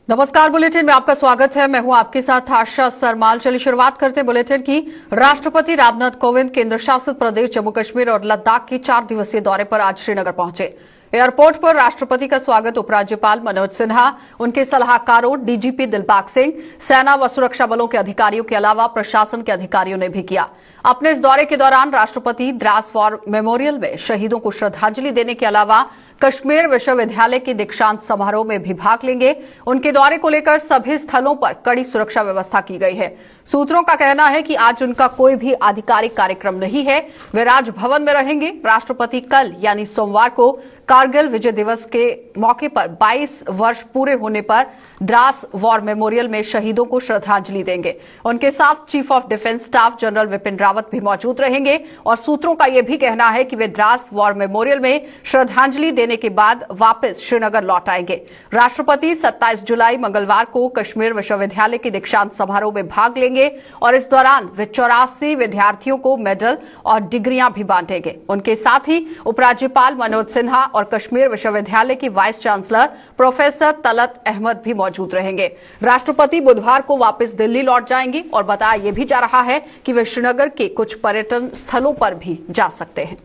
नमस्कार, बुलेटिन में आपका स्वागत है। मैं हूं आपके साथ आशा सरमाल। चलिए शुरुआत करते हैं बुलेटिन की। राष्ट्रपति रामनाथ कोविंद केंद्र शासित प्रदेश जम्मू कश्मीर और लद्दाख की 4 दिवसीय दौरे पर आज श्रीनगर पहुंचे। एयरपोर्ट पर राष्ट्रपति का स्वागत उपराज्यपाल मनोज सिन्हा, उनके सलाहकारों डीजीपी दिलबाग सिंह, सेना व सुरक्षा बलों के अधिकारियों के अलावा प्रशासन के अधिकारियों ने भी किया। अपने इस दौरे के दौरान राष्ट्रपति द्रास वॉर मेमोरियल में शहीदों को श्रद्धांजलि देने के अलावा कश्मीर विश्वविद्यालय के दीक्षांत समारोह में भी भाग लेंगे। उनके दौरे को लेकर सभी स्थलों पर कड़ी सुरक्षा व्यवस्था की गई है। सूत्रों का कहना है कि आज उनका कोई भी आधिकारिक कार्यक्रम नहीं है, वे राजभवन में रहेंगे। राष्ट्रपति कल यानी सोमवार को कारगिल विजय दिवस के मौके पर 22 वर्ष पूरे होने पर द्रास वॉर मेमोरियल में शहीदों को श्रद्धांजलि देंगे। उनके साथ chief of defence staff general Vipin Rawat भी मौजूद रहेंगे और सूत्रों का यह भी कहना है कि वे द्रास वॉर मेमोरियल में श्रद्धांजलि देने के बाद वापस श्रीनगर लौट आएंगे। राष्ट्रपति 27 जुलाई मंगलवार को कश्मीर विश्वविद्यालय के दीक्षांत समारोह में भाग लेंगे और इस दौरान वे 84 विद्यार्थियों को मेडल और डिग्रियां भी बांटेंगे। उनके साथ ही उपराज्यपाल मनोज सिन्हा और कश्मीर विश्वविद्यालय की vice chancellor professor Talat Ahmad भी मौजूद रहेंगे। राष्ट्रपति बुधवार को वापस दिल्ली लौट जाएंगे और बताया यह भी जा रहा है कि वे श्रीनगर के कुछ पर्यटन स्थलों पर भी जा सकते हैं।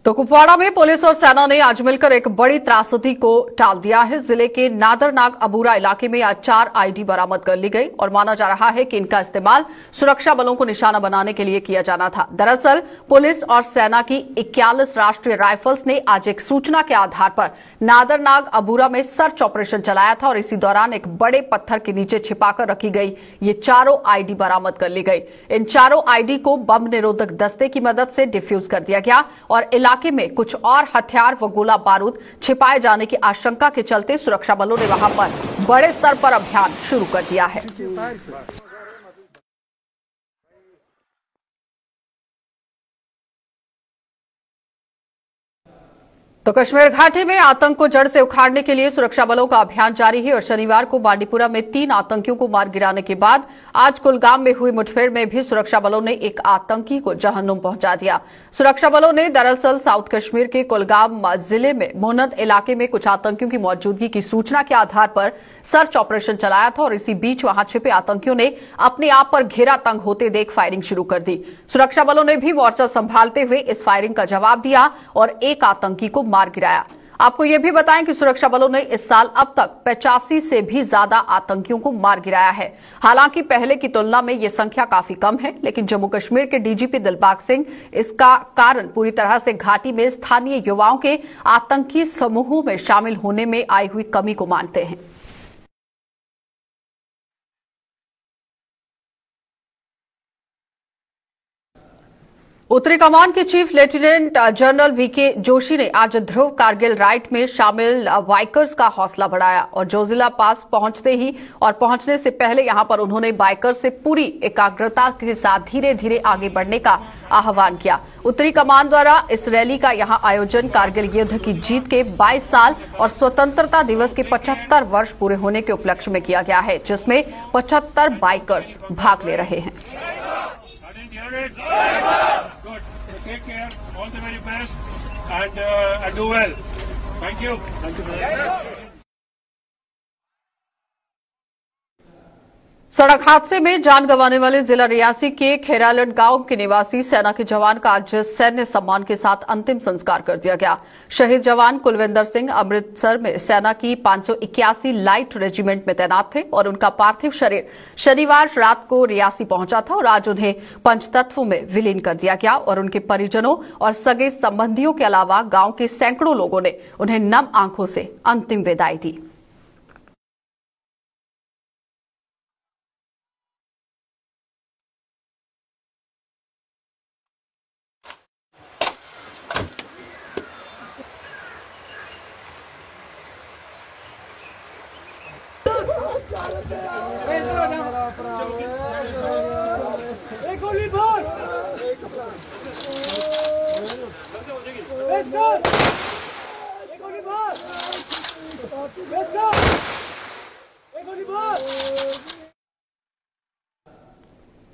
तो कुपवाड़ा में पुलिस और सेना ने आज मिलकर एक बड़ी त्रासदी को टाल दिया है। जिले के नादरनाग अबूरा इलाके में आज 4 आईडी बरामद कर ली गई और माना जा रहा है कि इनका इस्तेमाल सुरक्षा बलों को निशाना बनाने के लिए किया जाना था। दरअसल पुलिस और सेना की 41 राष्ट्रीय राइफल्स ने आज एक सूचना के आधार पर नादरनाग अबूरा में सर्च ऑपरेशन चलाया था और इसी दौरान एक बड़े पत्थर के नीचे छिपाकर रखी गई ये चारों आईडी बरामद कर ली गई। इन चारों आईडी को बम निरोधक दस्ते की मदद से डिफ्यूज कर दिया गया और इलाके में कुछ और हथियार व गोला बारूद छिपाए जाने की आशंका के चलते सुरक्षा बलों ने वहां पर बड़े स्तर पर अभियान शुरू कर दिया है। तो कश्मीर घाटी में आतंक को जड़ से उखाड़ने के लिए सुरक्षा बलों का अभियान जारी है और शनिवार को बांडीपुरा में 3 आतंकियों को मार गिराने के बाद आज कुलगाम में हुई मुठभेड़ में भी सुरक्षा बलों ने एक आतंकी को जहन्नुम पहुंचा दिया। सुरक्षा बलों ने दरअसल साउथ कश्मीर के कुलगाम जिले में मोनद इलाके में कुछ आतंकियों की मौजूदगी की सूचना के आधार पर सर्च ऑपरेशन चलाया था और इसी बीच वहां छिपे आतंकियों ने अपने आप पर घेरा तंग होते देख फायरिंग शुरू कर दी। सुरक्षा बलों ने भी मोर्चा संभालते हुए इस फायरिंग का जवाब दिया और एक आतंकी को मार गिराया। आपको यह भी बताएं कि सुरक्षा बलों ने इस साल अब तक 85 से भी ज्यादा आतंकियों को मार गिराया है। हालांकि पहले की तुलना में यह संख्या काफी कम है, लेकिन जम्मू कश्मीर के डीजीपी दिलबाग सिंह इसका कारण पूरी तरह से घाटी में स्थानीय युवाओं के आतंकी समूहों में शामिल होने में आई हुई कमी को मानते हैं। उत्तरी कमान के chief lieutenant general V K Joshi ने आज ध्रुव कारगिल राइट में शामिल बाइकर्स का हौसला बढ़ाया और जोजिला पास पहुंचते ही और पहुंचने से पहले यहां पर उन्होंने बाइकर्स से पूरी एकाग्रता के साथ धीरे धीरे आगे बढ़ने का आह्वान किया। उत्तरी कमान द्वारा इस रैली का यहां आयोजन कारगिल युद्ध की जीत के 22 साल और स्वतंत्रता दिवस के 75 वर्ष पूरे होने के उपलक्ष्य में किया गया है, जिसमें 75 बाइकर्स भाग ले रहे हैं। Good. Take care. All the very best and do well. Thank you. Thank you very much. सड़क हादसे में जान गंवाने वाले जिला रियासी के खेरालट गांव के निवासी सेना के जवान का आज सैन्य सम्मान के साथ अंतिम संस्कार कर दिया गया। शहीद जवान कुलविंदर सिंह अमृतसर में सेना की 581 लाइट रेजिमेंट में तैनात थे और उनका पार्थिव शरीर शनिवार रात को रियासी पहुंचा था और आज उन्हें पंचतत्व में विलीन कर दिया गया और उनके परिजनों और सगे संबंधियों के अलावा गांव के सैकड़ों लोगों ने उन्हें नम आंखों से अंतिम विदाई दी।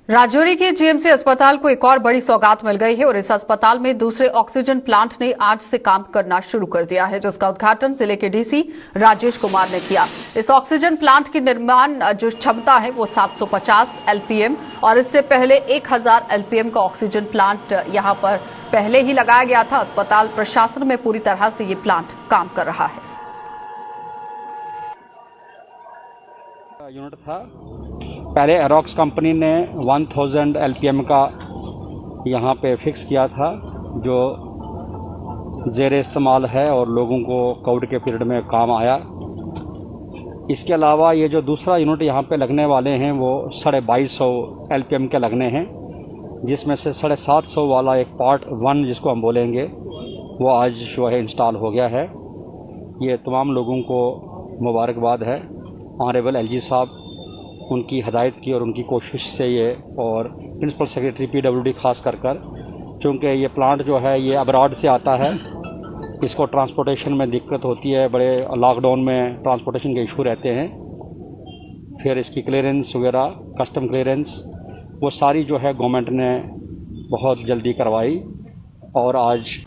राजौरी के जीएमसी अस्पताल को एक और बड़ी सौगात मिल गई है और इस अस्पताल में दूसरे ऑक्सीजन प्लांट ने आज से काम करना शुरू कर दिया है, जिसका उद्घाटन जिले के डीसी राजेश कुमार ने किया। इस ऑक्सीजन प्लांट की निर्माण जो क्षमता है वो 750 एलपीएम और इससे पहले 1000 एलपीएम का ऑक्सीजन प्लांट यहां पर पहले ही लगाया गया था। अस्पताल प्रशासन में पूरी तरह से ये प्लांट काम कर रहा है। यूनिट था, पहले एरोक्स कंपनी ने 1000 एलपीएम का यहाँ पे फिक्स किया था, जो ज़ेरे इस्तेमाल है और लोगों को कोविड के पीरियड में काम आया। इसके अलावा ये जो दूसरा यूनिट यहाँ पे लगने वाले हैं वो 2250 एलपीएम के लगने हैं, जिसमें से 750 वाला एक पार्ट 1 जिसको हम बोलेंगे वो आज जो है इंस्टॉल हो गया है। ये तमाम लोगों को मुबारकबाद है। ऑनरेबल एलजी साहब उनकी हदायत की और उनकी कोशिश से ये, और प्रिंसिपल सेक्रेटरी पीडब्ल्यूडी खास कर चूँकि ये प्लांट जो है ये अब्रॉड से आता है, इसको ट्रांसपोर्टेशन में दिक्कत होती है, बड़े लॉकडाउन में ट्रांसपोर्टेशन के इशू रहते हैं, फिर इसकी क्लियरेंस वगैरह कस्टम क्लियरेंस वो सारी जो है गवर्नमेंट ने बहुत जल्दी करवाई। और आज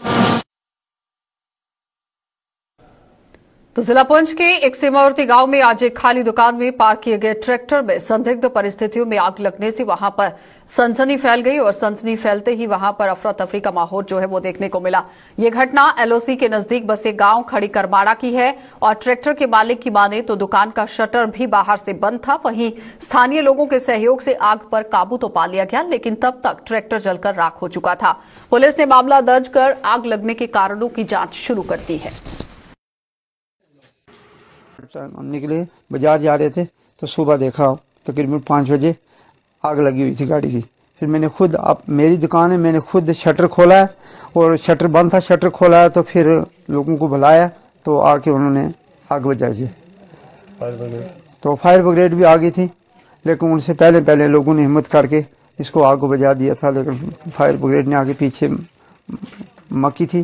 तो जिला पुंछ के एक सीमावर्ती गांव में आज एक खाली दुकान में पार्क किए गए ट्रैक्टर में संदिग्ध परिस्थितियों में आग लगने से वहां पर सनसनी फैल गई और सनसनी फैलते ही वहां पर अफरा तफरी का माहौल जो है वो देखने को मिला। ये घटना एलओसी के नजदीक बसे गांव खड़ी करमाड़ा की है और ट्रैक्टर के मालिक की माने तो दुकान का शटर भी बाहर से बंद था। वहीं स्थानीय लोगों के सहयोग से आग पर काबू तो पा लिया गया, लेकिन तब तक ट्रैक्टर जलकर राख हो चुका था। पुलिस ने मामला दर्ज कर आग लगने के कारणों की जांच शुरू कर दी है। निकले बाजार जा रहे थे तो सुबह देखा तकरीबन 5 बजे आग लगी हुई थी गाड़ी की। फिर मैंने खुद, अब मेरी दुकान है, मैंने खुद शटर खोला है और शटर बंद था, शटर खोला है तो फिर लोगों को बुलाया तो आके उन्होंने आग बुझाई। तो फायर ब्रिगेड भी आ गई थी, लेकिन उनसे पहले लोगों ने हिम्मत करके इसको आग को बुझा दिया था। लेकिन फायर ब्रिगेड ने आगे पीछे मक्की थी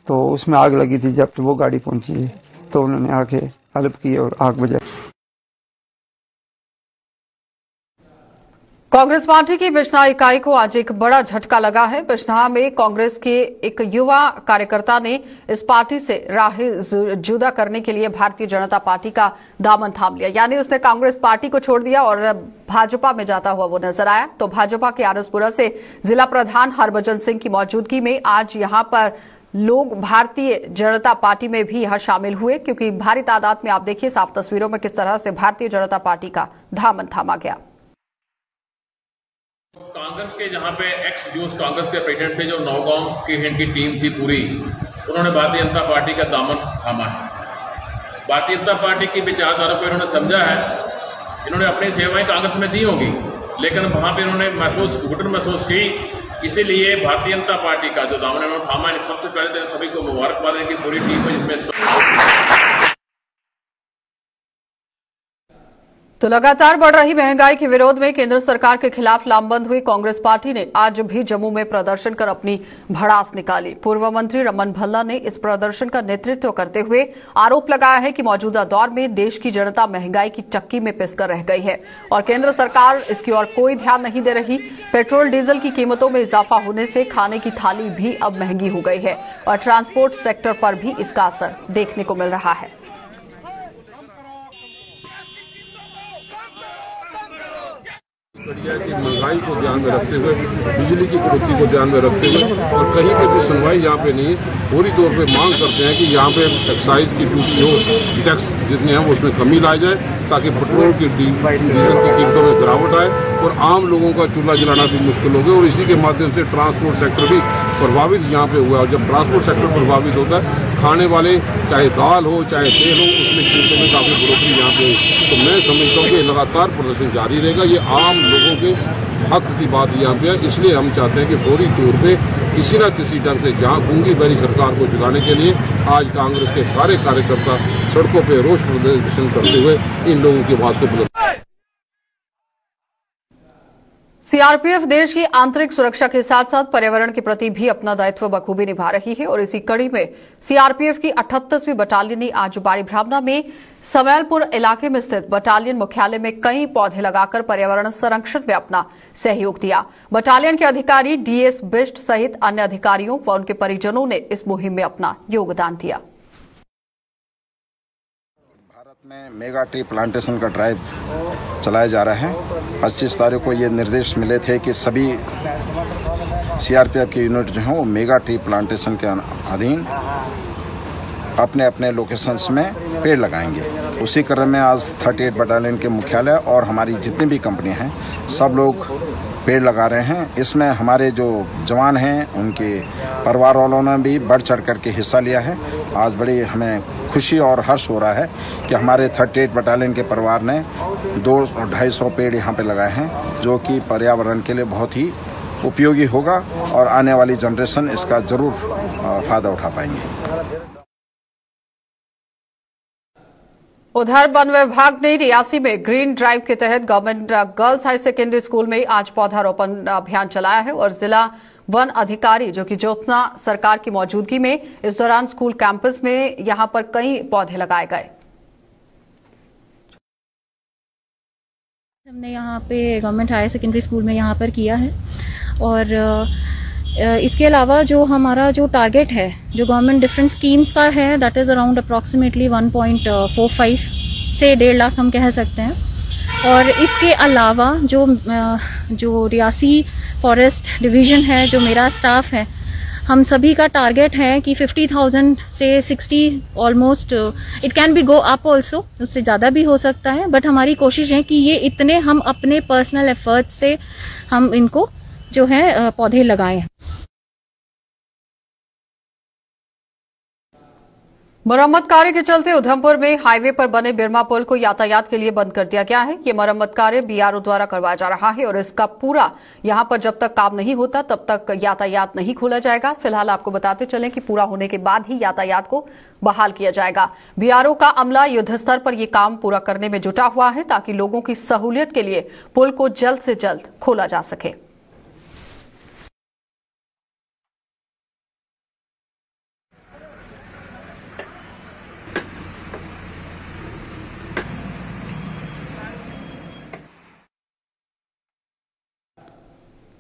तो उसमें आग लगी थी। जब वो गाड़ी पहुंची तो उन्होंने आके हेल्प की और आग बुझाई। कांग्रेस पार्टी की बिजनौर इकाई को आज एक बड़ा झटका लगा है। बिजनौर में कांग्रेस के एक युवा कार्यकर्ता ने इस पार्टी से राहें जुदा करने के लिए भारतीय जनता पार्टी का दामन थाम लिया, यानी उसने कांग्रेस पार्टी को छोड़ दिया और भाजपा में जाता हुआ वो नजर आया। तो भाजपा के आरएसपुरा से जिला प्रधान हरभजन सिंह की मौजूदगी में आज यहां पर लोग भारतीय जनता पार्टी में भी यहां शामिल हुए, क्योंकि भारी तादाद में आप देखिए साफ तस्वीरों में किस तरह से भारतीय जनता पार्टी का दामन थामा गया। कांग्रेस के जहां पे एक्स यूथ कांग्रेस के प्रेसिडेंट थे, जो नौगांव की इनकी टीम थी पूरी, उन्होंने भारतीय जनता पार्टी का दामन थामा है। भारतीय जनता पार्टी की विचारधारा को इन्होंने समझा है। इन्होंने अपनी सेवाएं कांग्रेस में दी होंगी, लेकिन वहां पे इन्होंने घुटन महसूस की, इसीलिए भारतीय जनता पार्टी का जो दामन इन्होंने थामा है। सबसे पहले तो सभी को मुबारकबाद है कि पूरी टीम है जिसमें। तो लगातार बढ़ रही महंगाई के विरोध में केंद्र सरकार के खिलाफ लामबंद हुई कांग्रेस पार्टी ने आज भी जम्मू में प्रदर्शन कर अपनी भड़ास निकाली। पूर्व मंत्री रमन भल्ला ने इस प्रदर्शन का नेतृत्व करते हुए आरोप लगाया है कि मौजूदा दौर में देश की जनता महंगाई की चक्की में पिसकर रह गई है और केंद्र सरकार इसकी ओर कोई ध्यान नहीं दे रही। पेट्रोल डीजल की कीमतों में इजाफा होने से खाने की थाली भी अब महंगी हो गई है और ट्रांसपोर्ट सेक्टर पर भी इसका असर देखने को मिल रहा है। की महंगाई को ध्यान में रखते हुए, बिजली की कटौती को ध्यान में रखते हुए और कहीं पे भी सुनवाई यहाँ पे नहीं, पूरी तौर पे मांग करते हैं कि यहाँ पे एक्साइज की ड्यूटी हो, टैक्स जितने हैं वो उसमें कमी लाई जाए, ताकि पेट्रोल की डीजल की कीमतों में गिरावट आए और आम लोगों का चूल्हा जलाना भी मुश्किल हो गया। और इसी के माध्यम से ट्रांसपोर्ट सेक्टर भी प्रभावित यहाँ पे हुआ। और जब ट्रांसपोर्ट सेक्टर प्रभावित होता है, खाने वाले चाहे दाल हो चाहे तेल हो, उसमें कीमतों में काफी बढ़ोतरी यहाँ पे हुई। तो मैं समझता हूँ कि लगातार प्रदर्शन जारी रहेगा। ये आम लोगों के हक की बात यहाँ पे है, इसलिए हम चाहते हैं कि फौरी तौर पे किसी न किसी ढंग से जहाँ गूंगी बहरी सरकार को जगाने के लिए आज कांग्रेस के सारे कार्यकर्ता सड़कों पे रोष प्रदर्शन करते हुए इन लोगों की आवाज को बुलंद। सीआरपीएफ देश की आंतरिक सुरक्षा के साथ साथ पर्यावरण के प्रति भी अपना दायित्व बखूबी निभा रही है और इसी कड़ी में सीआरपीएफ की 78वीं बटालियन ने आज बाड़ी ब्राह्मणा में समैलपुर इलाके में स्थित बटालियन मुख्यालय में कई पौधे लगाकर पर्यावरण संरक्षण में अपना सहयोग दिया। बटालियन के अधिकारी डीएस बिष्ट सहित अन्य अधिकारियों व उनके परिजनों ने इस मुहिम में अपना योगदान दिया। में मेगा ट्री प्लांटेशन का ड्राइव चलाया जा रहा है। 25 तारीख को ये निर्देश मिले थे कि सभी सीआरपीएफ के यूनिट जो हैं वो मेगा ट्री प्लांटेशन के अधीन अपने अपने लोकेशंस में पेड़ लगाएंगे। उसी क्रम में आज 38 बटालियन के मुख्यालय और हमारी जितनी भी कंपनियां हैं सब लोग पेड़ लगा रहे हैं। इसमें हमारे जो जवान हैं उनके परिवार वालों ने भी बढ़ चढ़ करके हिस्सा लिया है। आज बड़ी हमें खुशी और हर्ष हो रहा है कि हमारे 38 बटालियन के परिवार ने 200-250 पेड़ यहाँ पे लगाए हैं, जो कि पर्यावरण के लिए बहुत ही उपयोगी होगा और आने वाली जनरेशन इसका जरूर फायदा उठा पाएंगे। उधर वन विभाग ने रियासी में ग्रीन ड्राइव के तहत government girls high secondary school में आज पौधारोपण अभियान चलाया है और जिला वन अधिकारी जो कि ज्योत्सना सरकार की मौजूदगी में इस दौरान स्कूल कैंपस में यहां पर कई पौधे लगाए गए। हमने यहाँ पे गवर्नमेंट हाई सेकेंडरी स्कूल में यहाँ पर किया है और इसके अलावा जो हमारा जो टारगेट है जो गवर्नमेंट डिफरेंट स्कीम्स का है दैट इज़ अराउंड अप्रॉक्सीमेटली 1.45 से 1.5 लाख हम कह सकते हैं। और इसके अलावा जो रियासी फॉरेस्ट डिवीज़न है जो मेरा स्टाफ है हम सभी का टारगेट है कि 50,000 से 60 almost it can be go up also, उससे ज़्यादा भी हो सकता है, बट हमारी कोशिश है कि ये इतने हम अपने पर्सनल एफर्ट्स से हम इनको जो है पौधे लगाएं। मरम्मत कार्य के चलते उधमपुर में हाईवे पर बने बिरमा पुल को यातायात के लिए बंद कर दिया गया है। ये मरम्मत कार्य बीआरओ द्वारा करवाया जा रहा है और इसका पूरा यहां पर जब तक काम नहीं होता तब तक यातायात नहीं खोला जाएगा। फिलहाल आपको बताते चलें कि पूरा होने के बाद ही यातायात को बहाल किया जाएगा। बीआरओ का अमला युद्ध स्तर पर यह काम पूरा करने में जुटा हुआ है ताकि लोगों की सहूलियत के लिए पुल को जल्द से जल्द खोला जा सके।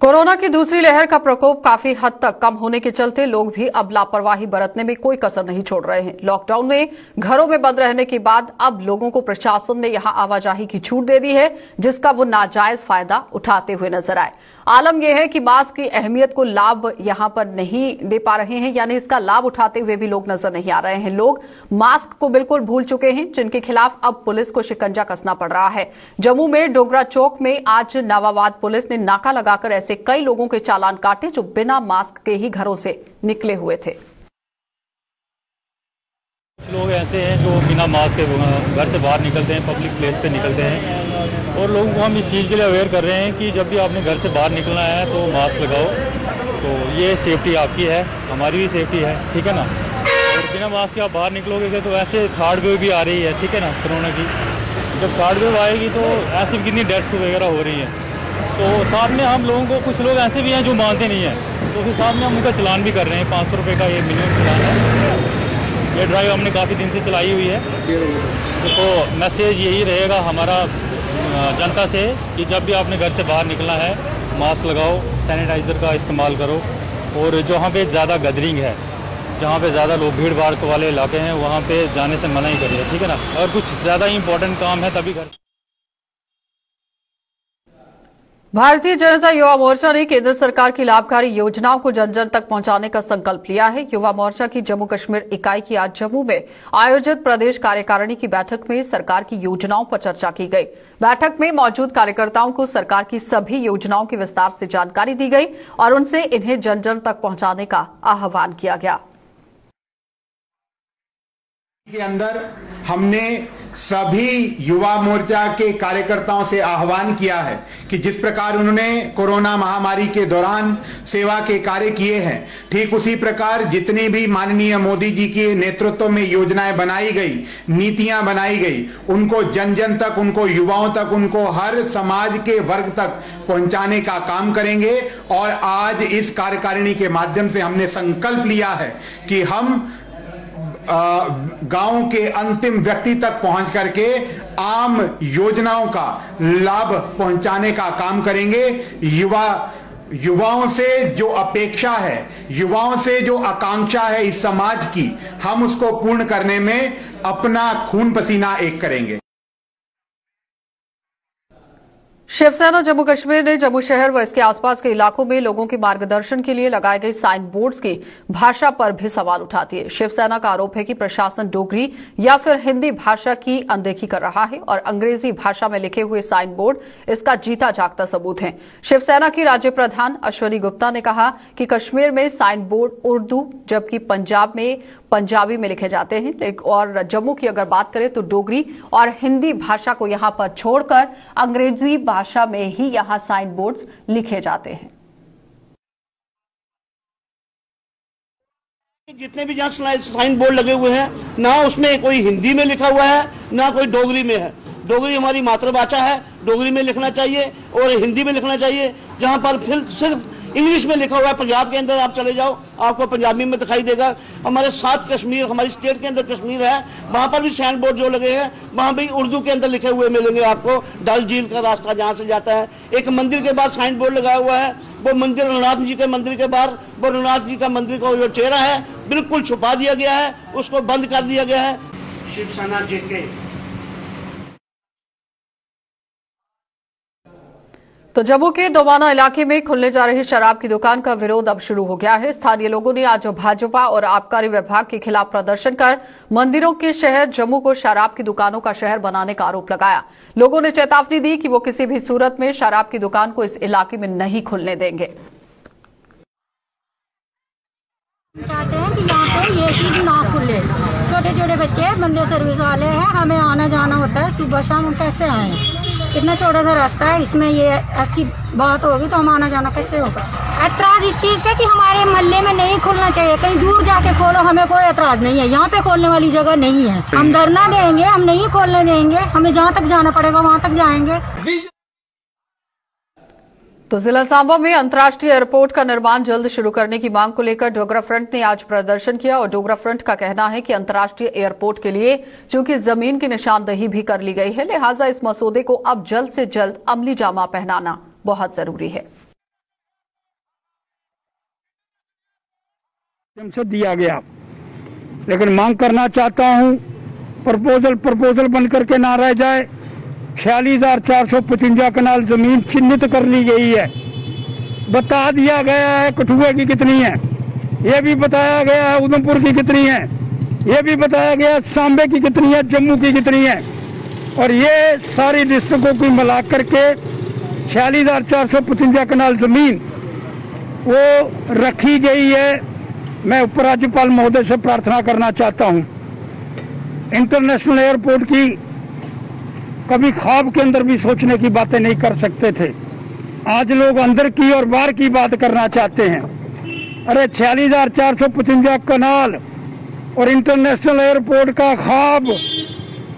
कोरोना की दूसरी लहर का प्रकोप काफी हद तक कम होने के चलते लोग भी अब लापरवाही बरतने में कोई कसर नहीं छोड़ रहे हैं। लॉकडाउन में घरों में बंद रहने के बाद अब लोगों को प्रशासन ने यहां आवाजाही की छूट दे दी है, जिसका वो नाजायज फायदा उठाते हुए नजर आए। आलम यह है कि मास्क की अहमियत को लाभ यहां पर नहीं दे पा रहे हैं, यानी इसका लाभ उठाते हुए भी लोग नजर नहीं आ रहे हैं। लोग मास्क को बिल्कुल भूल चुके हैं, जिनके खिलाफ अब पुलिस को शिकंजा कसना पड़ रहा है। जम्मू में डोगरा चौक में आज नावाबाद पुलिस ने नाका लगाकर ऐसे कई लोगों के चालान काटे जो बिना मास्क के ही घरों से निकले हुए थे। कुछ लोग ऐसे हैं जो बिना मास्क के घर से बाहर निकलते हैं, पब्लिक प्लेस पे निकलते हैं और लोगों को हम इस चीज़ के लिए अवेयर कर रहे हैं कि जब भी आपने घर से बाहर निकलना है तो मास्क लगाओ। तो ये सेफ्टी आपकी है, हमारी भी सेफ्टी है, ठीक है ना। और बिना मास्क के आप बाहर निकलोगे तो ऐसे थर्ड वेव भी आ रही है, ठीक है ना, कोरोना की। जब थर्ड वेव आएगी तो ऐसी कितनी डेथ्स वगैरह हो रही हैं। तो साथ में हम लोगों को कुछ लोग ऐसे भी हैं जो मानते नहीं हैं, तो फिर साथ में हम उनका चलान भी कर रहे हैं। 500 रुपये का ये मिनिमम चलान है। ये ड्राइव हमने काफ़ी दिन से चलाई हुई है। तो मैसेज यही रहेगा हमारा जनता से कि जब भी आपने घर से बाहर निकलना है मास्क लगाओ, सैनिटाइज़र का इस्तेमाल करो और जहाँ पे ज़्यादा गैदरिंग है, जहाँ पे ज़्यादा लोग भीड़ भाड़ वाले इलाके हैं वहाँ पे जाने से मना ही करिए, ठीक है ना। और कुछ ज़्यादा ही इंपॉर्टेंट काम है तभी घर। भारतीय जनता युवा मोर्चा ने केंद्र सरकार की लाभकारी योजनाओं को जन जन तक पहुंचाने का संकल्प लिया है। युवा मोर्चा की जम्मू कश्मीर इकाई की आज जम्मू में आयोजित प्रदेश कार्यकारिणी की बैठक में सरकार की योजनाओं पर चर्चा की गई। बैठक में मौजूद कार्यकर्ताओं को सरकार की सभी योजनाओं की विस्तार से जानकारी दी गई और उनसे इन्हें जन जन तक पहुंचाने का आह्वान किया गया। के अंदर हमने सभी युवा मोर्चा के कार्यकर्ताओं से आह्वान किया है कि जिस प्रकार उन्होंने कोरोना महामारी के दौरान सेवा के कार्य किए हैं, ठीक उसी प्रकार जितनी भी माननीय मोदी जी के नेतृत्व में योजनाएं बनाई गई, नीतियां बनाई गई, उनको जन जन तक, उनको युवाओं तक, उनको हर समाज के वर्ग तक पहुंचाने का काम करेंगे। और आज इस कार्यकारिणी के माध्यम से हमने संकल्प लिया है कि हम गांव के अंतिम व्यक्ति तक पहुंच करके आम योजनाओं का लाभ पहुंचाने का काम करेंगे। युवाओं से जो अपेक्षा है, युवाओं से जो आकांक्षा है इस समाज की, हम उसको पूर्ण करने में अपना खून पसीना एक करेंगे। शिवसेना जम्मू कश्मीर ने जम्मू शहर व इसके आसपास के इलाकों में लोगों के मार्गदर्शन के लिए लगाए गए साइन बोर्ड्स की भाषा पर भी सवाल उठा दिए। शिवसेना का आरोप है कि प्रशासन डोगरी या फिर हिंदी भाषा की अनदेखी कर रहा है और अंग्रेजी भाषा में लिखे हुए साइन बोर्ड इसका जीता जागता सबूत हैं। शिवसेना की राज्य प्रधान अश्वनी गुप्ता ने कहा कि कश्मीर में साइन बोर्ड उर्दू जबकि पंजाब में पंजाबी में लिखे जाते हैं और जम्मू की अगर बात करें तो डोगरी और हिंदी भाषा को यहां पर छोड़कर अंग्रेजी भाषा में ही यहां साइन बोर्ड्स लिखे जाते हैं। जितने भी जहां साइन बोर्ड लगे हुए हैं, ना उसमें कोई हिंदी में लिखा हुआ है ना कोई डोगरी में है। डोगरी हमारी मातृभाषा है, डोगरी में लिखना चाहिए और हिंदी में लिखना चाहिए। जहां पर फिर सिर्फ इंग्लिश में लिखा हुआ है, पंजाब के अंदर आप चले जाओ आपको पंजाबी में दिखाई देगा। हमारे साथ कश्मीर, हमारी स्टेट के अंदर कश्मीर है, वहां पर भी साइन बोर्ड जो लगे हैं वहां भी उर्दू के अंदर लिखे हुए मिलेंगे आपको। डल झील का रास्ता जहां से जाता है, एक मंदिर के बाहर साइन बोर्ड लगाया हुआ है, वो मंदिर रघुनाथ जी के मंदिर के बाहर, वो रघुनाथ जी का मंदिर का जो चेहरा है बिल्कुल छुपा दिया गया है, उसको बंद कर दिया गया है। शिवसेना जीते। तो जम्मू के दोवाना इलाके में खुलने जा रही शराब की दुकान का विरोध अब शुरू हो गया है। स्थानीय लोगों ने आज भाजपा और आबकारी विभाग के खिलाफ प्रदर्शन कर मंदिरों के शहर जम्मू को शराब की दुकानों का शहर बनाने का आरोप लगाया। लोगों ने चेतावनी दी कि वो किसी भी सूरत में शराब की दुकान को इस इलाके में नहीं खुलने देंगे। चाहते हैं कि यहाँ पे ये चीज ना खुले। छोटे छोटे बच्चे, बंदे सर्विस वाले हैं, हमें आना जाना होता है, सुबह शाम हम कैसे आए? इतना छोटा सा रास्ता है, इसमें ये ऐसी बात होगी तो हम आना जाना कैसे होगा? ऐतराज इस चीज का कि हमारे मोहल्ले में नहीं खुलना चाहिए, कहीं दूर जाके खोलो, हमें कोई ऐतराज नहीं है। यहाँ पे खोलने वाली जगह नहीं है। हम धरना देंगे, हम नहीं खोलने देंगे, हमें जहाँ तक जाना पड़ेगा वहाँ तक जाएंगे। तो जिला सांबा में अंतर्राष्ट्रीय एयरपोर्ट का निर्माण जल्द शुरू करने की मांग को लेकर डोगरा फ्रंट ने आज प्रदर्शन किया और डोगरा फ्रंट का कहना है कि अंतर्राष्ट्रीय एयरपोर्ट के लिए चूंकि जमीन की निशानदेही भी कर ली गई है, लिहाजा इस मसौदे को अब जल्द से जल्द अमली जामा पहनाना बहुत जरूरी है। से दिया गया, लेकिन मांग करना चाहता हूं प्रपोजल बनकर के ना रह जाए। 46,455 कनाल जमीन चिन्हित कर ली गई है, बता दिया गया है कठुआ की कितनी है, ये भी बताया गया है उधमपुर की कितनी है, ये भी बताया गया सांबे की कितनी है, जम्मू की कितनी है, और ये सारी डिस्ट्रिक्टों को मिला करके 46,455 कनाल जमीन वो रखी गई है। मैं उपराज्यपाल महोदय से प्रार्थना करना चाहता हूं, इंटरनेशनल एयरपोर्ट की कभी ख्वाब के अंदर भी सोचने की बातें नहीं कर सकते थे, आज लोग अंदर की और बाहर की बात करना चाहते हैं। अरे 46,455 कनाल और इंटरनेशनल एयरपोर्ट का ख्वाब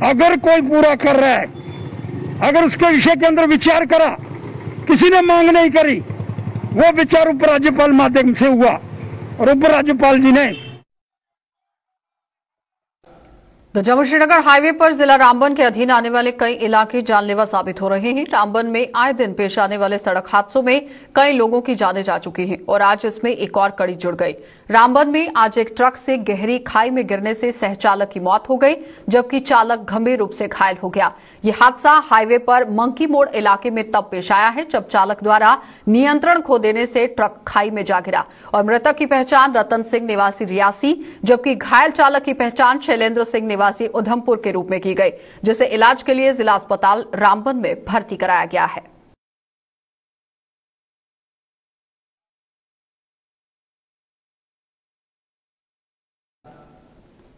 अगर कोई पूरा कर रहा है, अगर उसके विषय के अंदर विचार करा, किसी ने मांग नहीं करी, वो विचार उपराज्यपाल माध्यम से हुआ और उपराज्यपाल जी ने। तो जम्मू श्रीनगर हाईवे पर जिला रामबन के अधीन आने वाले कई इलाके जानलेवा साबित हो रहे हैं। रामबन में आए दिन पेश आने वाले सड़क हादसों में कई लोगों की जानें जा चुकी हैं और आज इसमें एक और कड़ी जुड़ गई। रामबन में आज एक ट्रक से गहरी खाई में गिरने से सहचालक की मौत हो गई, जबकि चालक गंभीर रूप से घायल हो गया। ये हादसा हाईवे पर मंकी मोड़ इलाके में तब पेश आया है जब चालक द्वारा नियंत्रण खो देने से ट्रक खाई में जा गिरा और मृतक की पहचान रतन सिंह निवासी रियासी, जबकि घायल चालक की पहचान शैलेंद्र सिंह निवासी उधमपुर के रूप में की गई, जिसे इलाज के लिए जिला अस्पताल रामबन में भर्ती कराया गया है।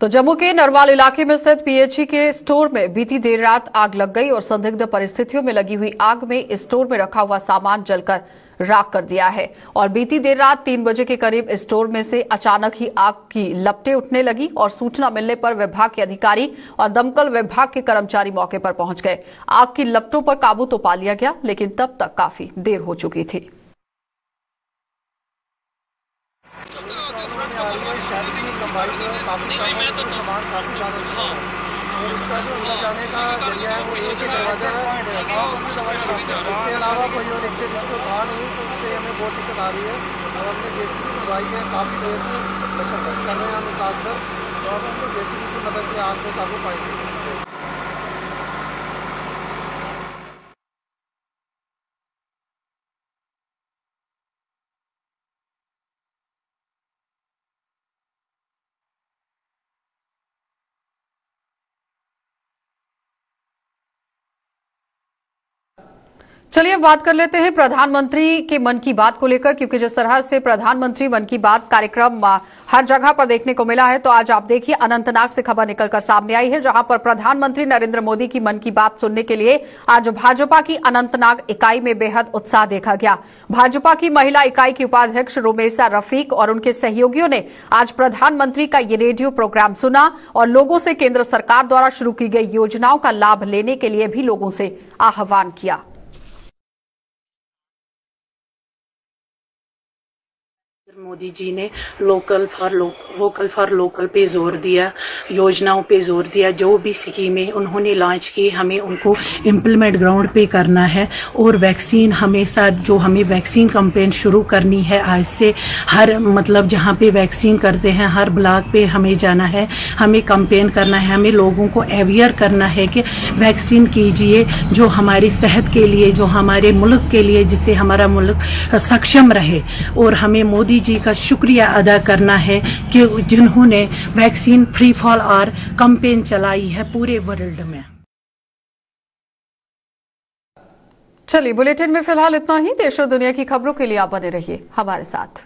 तो जम्मू के नरवाल इलाके में स्थित पीएचई के स्टोर में बीती देर रात आग लग गई और संदिग्ध परिस्थितियों में लगी हुई आग में स्टोर में रखा हुआ सामान जलकर राख कर दिया है। और बीती देर रात 3 बजे के करीब स्टोर में से अचानक ही आग की लपटें उठने लगी और सूचना मिलने पर विभाग के अधिकारी और दमकल विभाग के कर्मचारी मौके पर पहुंच गए। आग की लपटों पर काबू तो पा लिया गया, लेकिन तब तक काफी देर हो चुकी थी। इसके अलावा कोई और एक्सेस तो था नहीं, तो उससे हमें बहुत दिक्कत आ रही है और हमने जेसीबी बुलवाई है। काफ़ी देर से मशक्कत कर रहे हैं हम इस आग पर, तो अब हमको जेसीबी की मदद से आग पे काबू पाएंगे। चलिए अब बात कर लेते हैं प्रधानमंत्री के मन की बात को लेकर, क्योंकि जिस तरह से प्रधानमंत्री मन की बात कार्यक्रम हर जगह पर देखने को मिला है, तो आज आप देखिए अनंतनाग से खबर निकलकर सामने आई है, जहां पर प्रधानमंत्री नरेंद्र मोदी की मन की बात सुनने के लिए आज भाजपा की अनंतनाग इकाई में बेहद उत्साह देखा गया। भाजपा की महिला इकाई की उपाध्यक्ष रुमेसा रफीक और उनके सहयोगियों ने आज प्रधानमंत्री का ये रेडियो प्रोग्राम सुना और लोगों से केंद्र सरकार द्वारा शुरू की गई योजनाओं का लाभ लेने के लिए भी लोगों से आह्वान किया। मोदी जी ने वोकल फॉर लोकल पे जोर दिया, योजनाओं पे जोर दिया। जो भी स्कीमें उन्होंने लॉन्च की हमें उनको इम्प्लीमेंट ग्राउंड पे करना है। और वैक्सीन हमेशा जो हमें वैक्सीन कैंपेन शुरू करनी है आज से, हर मतलब जहाँ पे वैक्सीन करते हैं हर ब्लॉक पे हमें जाना है, हमें कैंपेन करना है, हमें लोगों को अवेयर करना है कि वैक्सीन कीजिए, जो हमारी सेहत के लिए, जो हमारे मुल्क के लिए, जिससे हमारा मुल्क सक्षम रहे। और हमें मोदी जी का शुक्रिया अदा करना है कि जिन्होंने vaccine free for all campaign चलाई है पूरे वर्ल्ड में। चलिए बुलेटिन में फिलहाल इतना ही। देश और दुनिया की खबरों के लिए आप बने रहिए हमारे साथ।